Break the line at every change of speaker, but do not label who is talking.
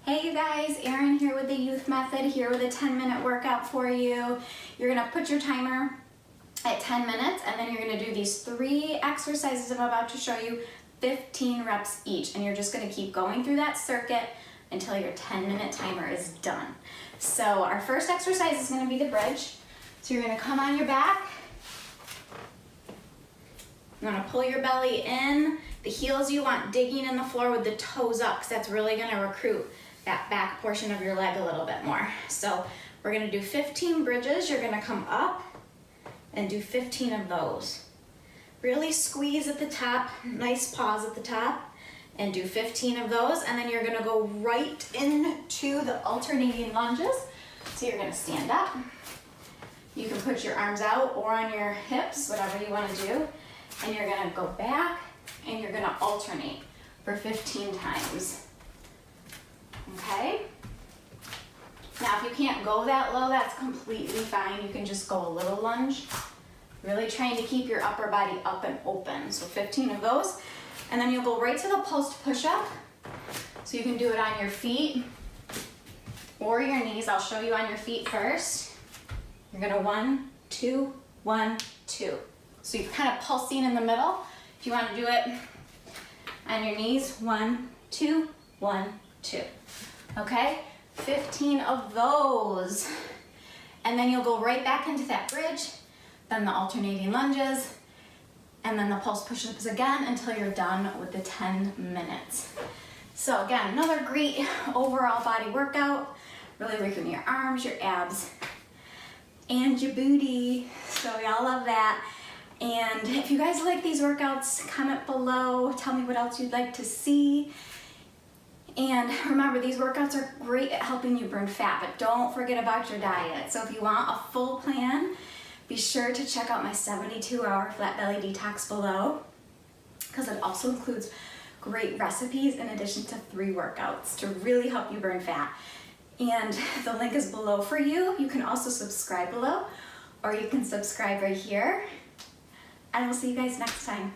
Hey you guys, Erin here with the Youth Method, here with a 10-minute workout for you. You're gonna put your timer at 10 minutes and then you're gonna do these 3 exercises I'm about to show you, 15 reps each. And you're just gonna keep going through that circuit until your 10-minute timer is done. So our first exercise is gonna be the bridge. So you're gonna come on your back. You wanna pull your belly in. The heels you want digging in the floor with the toes up because that's really gonna recruit that back portion of your leg a little bit more. So we're gonna do 15 bridges. You're gonna come up and do 15 of those. Really squeeze at the top, nice pause at the top, and do 15 of those. And then you're gonna go right into the alternating lunges. So you're gonna stand up. You can put your arms out or on your hips, whatever you wanna do. And you're gonna go back and you're gonna alternate for 15 times. Okay? Now if you can't go that low, that's completely fine. You can just go a little lunge. Really trying to keep your upper body up and open. So 15 of those. And then you'll go right to the post push-up. So you can do it on your feet or your knees. I'll show you on your feet first. You're gonna 1, 2, 1, 2. So you're kind of pulsing in the middle. If you wanna do it on your knees, 1, 2, 1, 2. Okay, 15 of those. And then you'll go right back into that bridge, then the alternating lunges, and then the pulse push-ups again until you're done with the 10 minutes. So again, another great overall body workout, really working your arms, your abs, and your booty. So y'all love that. And if you guys like these workouts, comment below, tell me what else you'd like to see. And remember, these workouts are great at helping you burn fat, but don't forget about your diet. So if you want a full plan, be sure to check out my 72-hour flat belly detox below, because it also includes great recipes in addition to 3 workouts to really help you burn fat. And the link is below for you. You can also subscribe below, or you can subscribe right here. And we'll see you guys next time.